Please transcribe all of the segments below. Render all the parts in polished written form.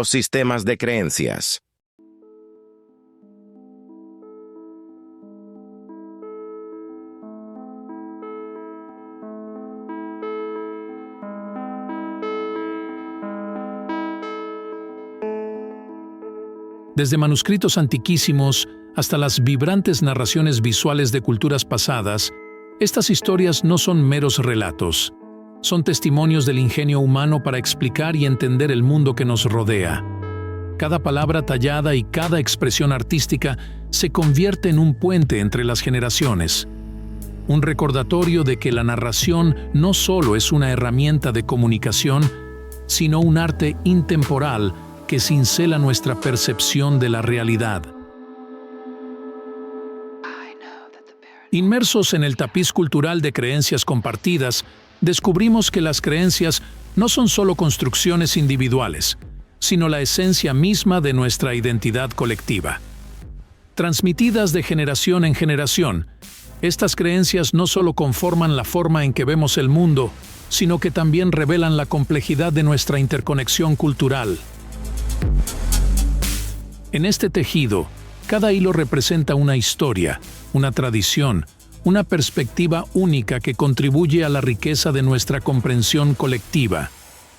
los sistemas de creencias. Desde manuscritos antiquísimos hasta las vibrantes narraciones visuales de culturas pasadas, estas historias no son meros relatos. Son testimonios del ingenio humano para explicar y entender el mundo que nos rodea. Cada palabra tallada y cada expresión artística se convierte en un puente entre las generaciones. Un recordatorio de que la narración no solo es una herramienta de comunicación, sino un arte intemporal que cincela nuestra percepción de la realidad. Inmersos en el tapiz cultural de creencias compartidas, descubrimos que las creencias no son solo construcciones individuales, sino la esencia misma de nuestra identidad colectiva. Transmitidas de generación en generación, estas creencias no solo conforman la forma en que vemos el mundo, sino que también revelan la complejidad de nuestra interconexión cultural. En este tejido, cada hilo representa una historia, una tradición, una perspectiva única que contribuye a la riqueza de nuestra comprensión colectiva.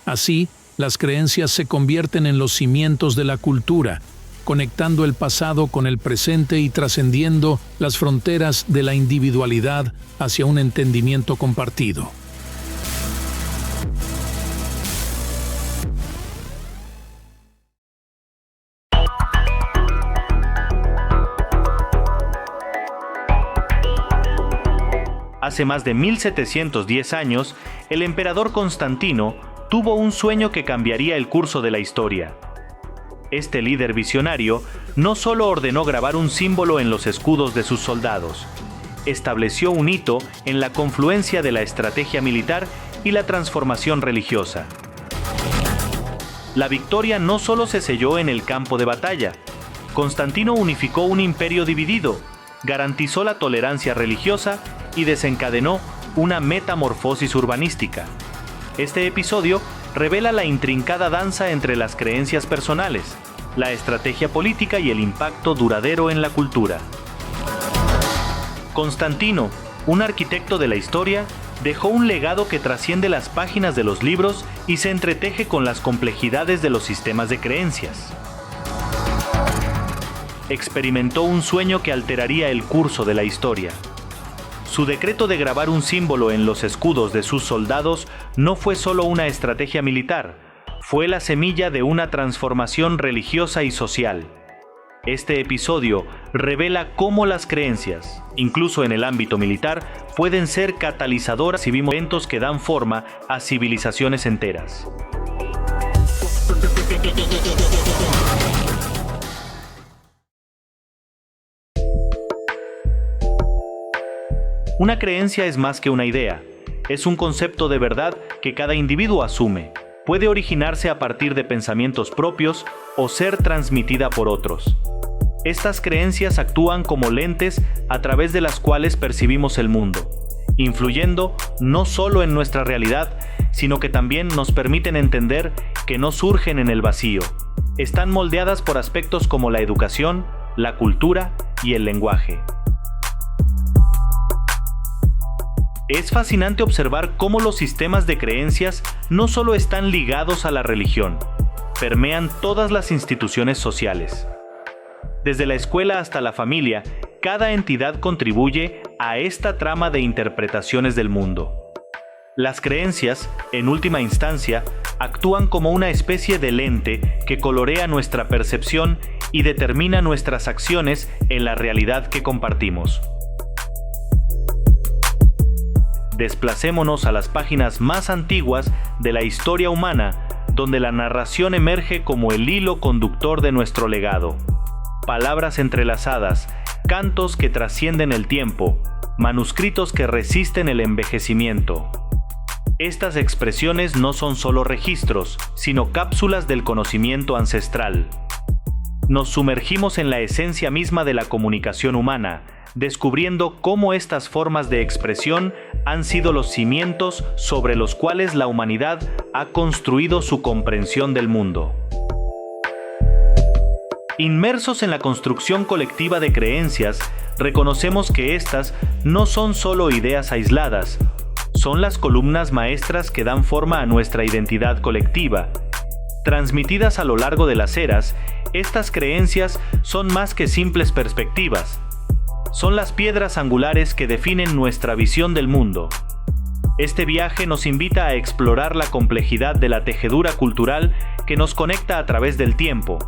Así, las creencias se convierten en los cimientos de la cultura, conectando el pasado con el presente y trascendiendo las fronteras de la individualidad hacia un entendimiento compartido. Hace más de 1710 años, el emperador Constantino tuvo un sueño que cambiaría el curso de la historia. Este líder visionario no solo ordenó grabar un símbolo en los escudos de sus soldados, estableció un hito en la confluencia de la estrategia militar y la transformación religiosa. La victoria no solo se selló en el campo de batalla. Constantino unificó un imperio dividido, garantizó la tolerancia religiosa y desencadenó una metamorfosis urbanística. Este episodio revela la intrincada danza entre las creencias personales, la estrategia política y el impacto duradero en la cultura. Constantino, un arquitecto de la historia, dejó un legado que trasciende las páginas de los libros y se entreteje con las complejidades de los sistemas de creencias. Experimentó un sueño que alteraría el curso de la historia. Su decreto de grabar un símbolo en los escudos de sus soldados no fue solo una estrategia militar, fue la semilla de una transformación religiosa y social. Este episodio revela cómo las creencias, incluso en el ámbito militar, pueden ser catalizadoras y vimos eventos que dan forma a civilizaciones enteras. Una creencia es más que una idea, es un concepto de verdad que cada individuo asume. Puede originarse a partir de pensamientos propios o ser transmitida por otros. Estas creencias actúan como lentes a través de las cuales percibimos el mundo, influyendo no solo en nuestra realidad, sino que también nos permiten entender que no surgen en el vacío. Están moldeadas por aspectos como la educación, la cultura y el lenguaje. Es fascinante observar cómo los sistemas de creencias no solo están ligados a la religión, permean todas las instituciones sociales. Desde la escuela hasta la familia, cada entidad contribuye a esta trama de interpretaciones del mundo. Las creencias, en última instancia, actúan como una especie de lente que colorea nuestra percepción y determina nuestras acciones en la realidad que compartimos. Desplacémonos a las páginas más antiguas de la historia humana, donde la narración emerge como el hilo conductor de nuestro legado. Palabras entrelazadas, cantos que trascienden el tiempo, manuscritos que resisten el envejecimiento. Estas expresiones no son solo registros, sino cápsulas del conocimiento ancestral. Nos sumergimos en la esencia misma de la comunicación humana, descubriendo cómo estas formas de expresión han sido los cimientos sobre los cuales la humanidad ha construido su comprensión del mundo. Inmersos en la construcción colectiva de creencias, reconocemos que estas no son solo ideas aisladas, son las columnas maestras que dan forma a nuestra identidad colectiva. Transmitidas a lo largo de las eras, estas creencias son más que simples perspectivas. Son las piedras angulares que definen nuestra visión del mundo. Este viaje nos invita a explorar la complejidad de la tejedura cultural que nos conecta a través del tiempo,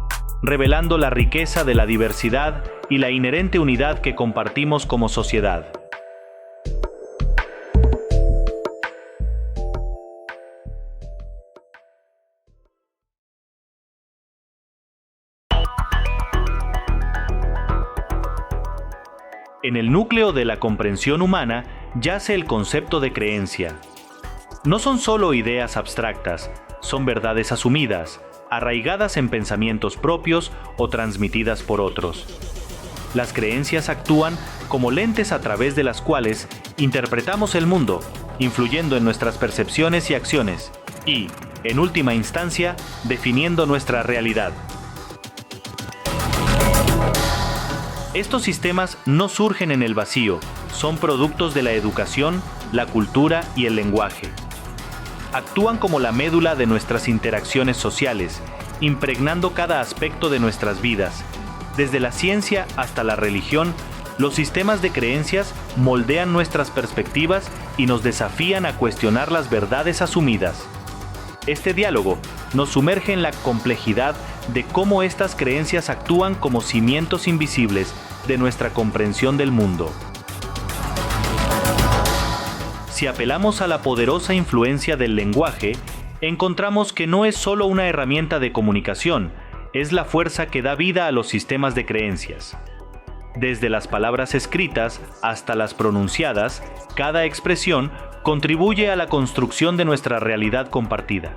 revelando la riqueza de la diversidad y la inherente unidad que compartimos como sociedad. En el núcleo de la comprensión humana yace el concepto de creencia. No son solo ideas abstractas, son verdades asumidas, arraigadas en pensamientos propios o transmitidas por otros. Las creencias actúan como lentes a través de las cuales interpretamos el mundo, influyendo en nuestras percepciones y acciones, y, en última instancia, definiendo nuestra realidad. Estos sistemas no surgen en el vacío, son productos de la educación, la cultura y el lenguaje. Actúan como la médula de nuestras interacciones sociales, impregnando cada aspecto de nuestras vidas. Desde la ciencia hasta la religión, los sistemas de creencias moldean nuestras perspectivas y nos desafían a cuestionar las verdades asumidas. Este diálogo nos sumerge en la complejidad de cómo estas creencias actúan como cimientos invisibles de nuestra comprensión del mundo. Si apelamos a la poderosa influencia del lenguaje, encontramos que no es solo una herramienta de comunicación, es la fuerza que da vida a los sistemas de creencias. Desde las palabras escritas hasta las pronunciadas, cada expresión contribuye a la construcción de nuestra realidad compartida.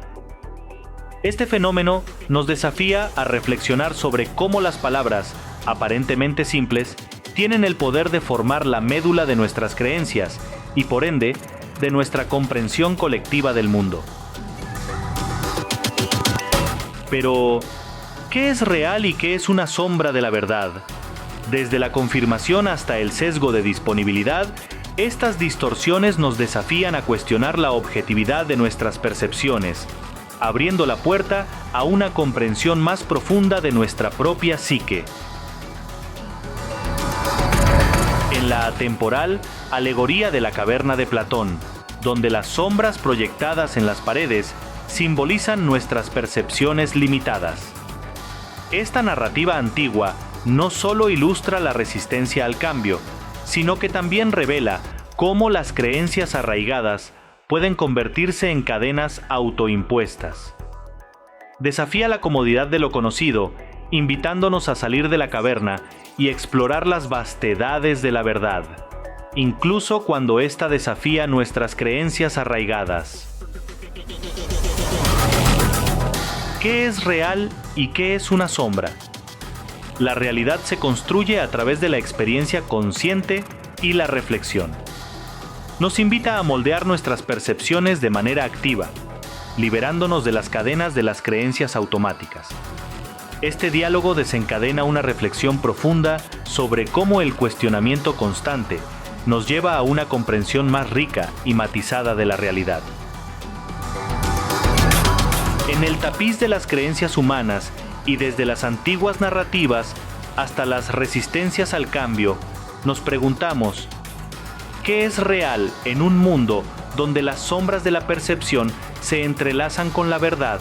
Este fenómeno nos desafía a reflexionar sobre cómo las palabras, aparentemente simples, tienen el poder de formar la médula de nuestras creencias y, por ende, de nuestra comprensión colectiva del mundo. Pero, ¿qué es real y qué es una sombra de la verdad? Desde la confirmación hasta el sesgo de disponibilidad, estas distorsiones nos desafían a cuestionar la objetividad de nuestras percepciones, abriendo la puerta a una comprensión más profunda de nuestra propia psique. En la atemporal alegoría de la caverna de Platón, donde las sombras proyectadas en las paredes simbolizan nuestras percepciones limitadas. Esta narrativa antigua no solo ilustra la resistencia al cambio, sino que también revela cómo las creencias arraigadas pueden convertirse en cadenas autoimpuestas. Desafía la comodidad de lo conocido, invitándonos a salir de la caverna y explorar las vastedades de la verdad, incluso cuando ésta desafía nuestras creencias arraigadas. ¿Qué es real y qué es una sombra? La realidad se construye a través de la experiencia consciente y la reflexión. Nos invita a moldear nuestras percepciones de manera activa, liberándonos de las cadenas de las creencias automáticas. Este diálogo desencadena una reflexión profunda sobre cómo el cuestionamiento constante nos lleva a una comprensión más rica y matizada de la realidad. En el tapiz de las creencias humanas y desde las antiguas narrativas hasta las resistencias al cambio, nos preguntamos, ¿qué es real en un mundo donde las sombras de la percepción se entrelazan con la verdad?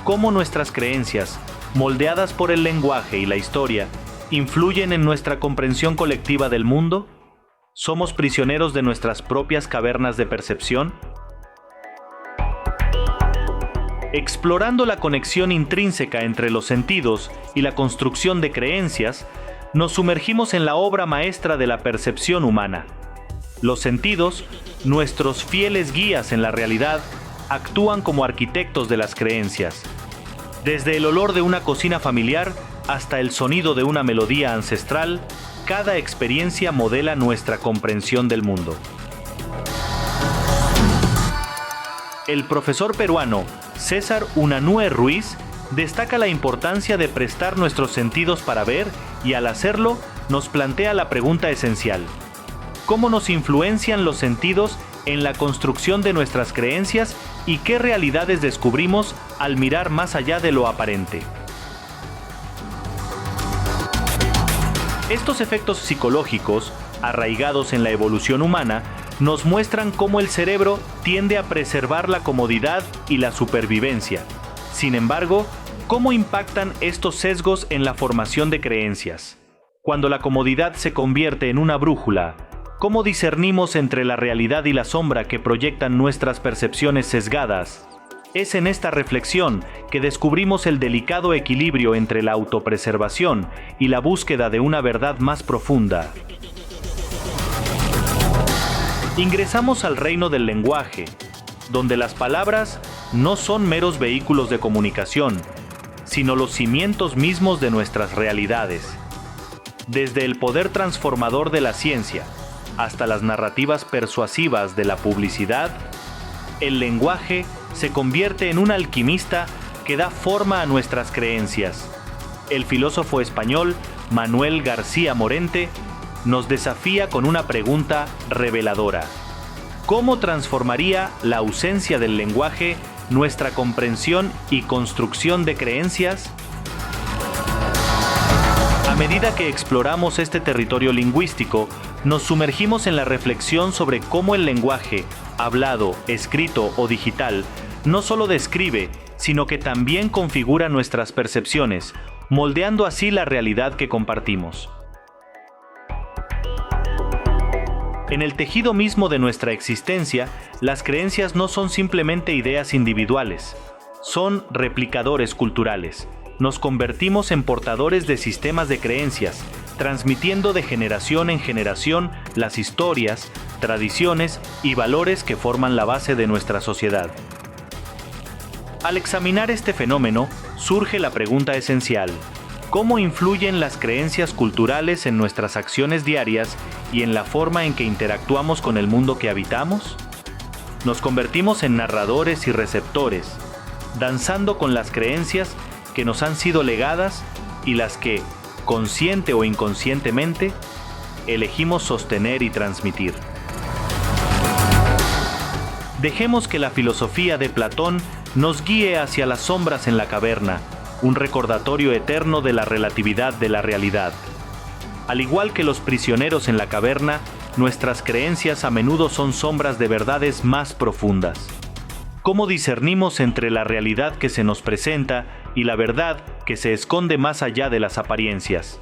¿Cómo nuestras creencias, moldeadas por el lenguaje y la historia, influyen en nuestra comprensión colectiva del mundo? ¿Somos prisioneros de nuestras propias cavernas de percepción? Explorando la conexión intrínseca entre los sentidos y la construcción de creencias, nos sumergimos en la obra maestra de la percepción humana. Los sentidos, nuestros fieles guías en la realidad, actúan como arquitectos de las creencias. Desde el olor de una cocina familiar hasta el sonido de una melodía ancestral, cada experiencia modela nuestra comprensión del mundo. El profesor peruano César Unanue Ruiz destaca la importancia de prestar nuestros sentidos para ver y al hacerlo nos plantea la pregunta esencial: ¿cómo nos influencian los sentidos en la construcción de nuestras creencias y qué realidades descubrimos al mirar más allá de lo aparente? Estos efectos psicológicos, arraigados en la evolución humana, nos muestran cómo el cerebro tiende a preservar la comodidad y la supervivencia. Sin embargo, ¿cómo impactan estos sesgos en la formación de creencias? Cuando la comodidad se convierte en una brújula, ¿cómo discernimos entre la realidad y la sombra que proyectan nuestras percepciones sesgadas? Es en esta reflexión que descubrimos el delicado equilibrio entre la autopreservación y la búsqueda de una verdad más profunda. Ingresamos al reino del lenguaje, donde las palabras no son meros vehículos de comunicación, sino los cimientos mismos de nuestras realidades. Desde el poder transformador de la ciencia hasta las narrativas persuasivas de la publicidad, el lenguaje se convierte en un alquimista que da forma a nuestras creencias. El filósofo español Manuel García Morente nos desafía con una pregunta reveladora: ¿cómo transformaría la ausencia del lenguaje nuestra comprensión y construcción de creencias? A medida que exploramos este territorio lingüístico, nos sumergimos en la reflexión sobre cómo el lenguaje, hablado, escrito o digital, no solo describe, sino que también configura nuestras percepciones, moldeando así la realidad que compartimos. En el tejido mismo de nuestra existencia, las creencias no son simplemente ideas individuales, son replicadores culturales. Nos convertimos en portadores de sistemas de creencias, transmitiendo de generación en generación las historias, tradiciones y valores que forman la base de nuestra sociedad. Al examinar este fenómeno, surge la pregunta esencial: ¿cómo influyen las creencias culturales en nuestras acciones diarias y en la forma en que interactuamos con el mundo que habitamos? Nos convertimos en narradores y receptores, danzando con las creencias que nos han sido legadas y las que, consciente o inconscientemente, elegimos sostener y transmitir. Dejemos que la filosofía de Platón nos guíe hacia las sombras en la caverna, un recordatorio eterno de la relatividad de la realidad. Al igual que los prisioneros en la caverna, nuestras creencias a menudo son sombras de verdades más profundas. ¿Cómo discernimos entre la realidad que se nos presenta y la verdad que se esconde más allá de las apariencias?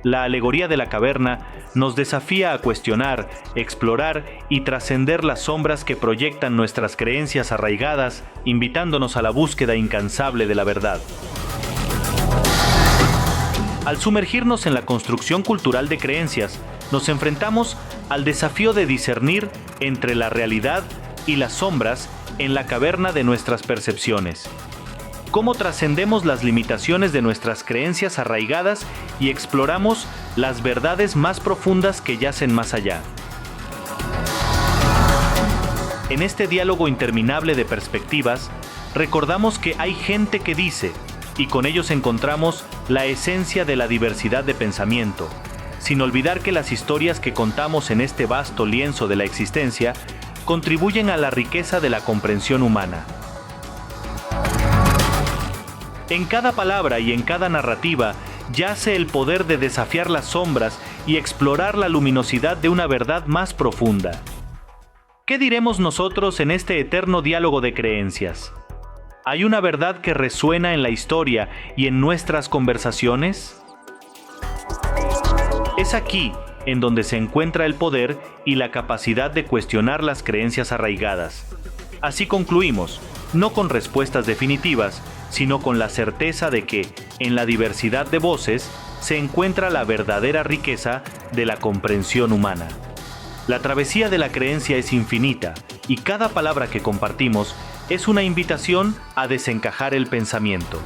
La alegoría de la caverna nos desafía a cuestionar, explorar y trascender las sombras que proyectan nuestras creencias arraigadas, invitándonos a la búsqueda incansable de la verdad. Al sumergirnos en la construcción cultural de creencias, nos enfrentamos al desafío de discernir entre la realidad y las sombras en la caverna de nuestras percepciones. ¿Cómo trascendemos las limitaciones de nuestras creencias arraigadas y exploramos las verdades más profundas que yacen más allá? En este diálogo interminable de perspectivas, recordamos que hay gente que dice, y con ellos encontramos la esencia de la diversidad de pensamiento, sin olvidar que las historias que contamos en este vasto lienzo de la existencia contribuyen a la riqueza de la comprensión humana. En cada palabra y en cada narrativa yace el poder de desafiar las sombras y explorar la luminosidad de una verdad más profunda. ¿Qué diremos nosotros en este eterno diálogo de creencias? ¿Hay una verdad que resuena en la historia y en nuestras conversaciones? Es aquí en donde se encuentra el poder y la capacidad de cuestionar las creencias arraigadas. Así concluimos, no con respuestas definitivas, sino con la certeza de que, en la diversidad de voces, se encuentra la verdadera riqueza de la comprensión humana. La travesía de la creencia es infinita, y cada palabra que compartimos es una invitación a desencajar el pensamiento.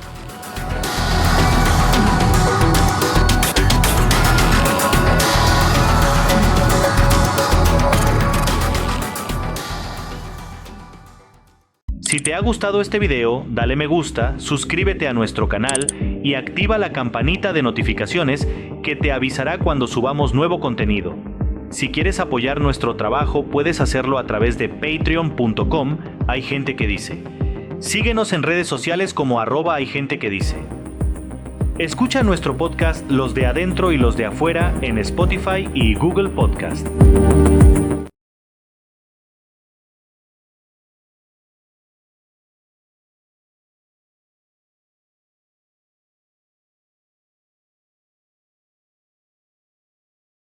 Si te ha gustado este video, dale me gusta, suscríbete a nuestro canal y activa la campanita de notificaciones que te avisará cuando subamos nuevo contenido. Si quieres apoyar nuestro trabajo, puedes hacerlo a través de patreon.com Hay Gente que Dice. Síguenos en redes sociales como @Hay Gente que Dice. Escucha nuestro podcast Los de Adentro y los de Afuera en Spotify y Google Podcast.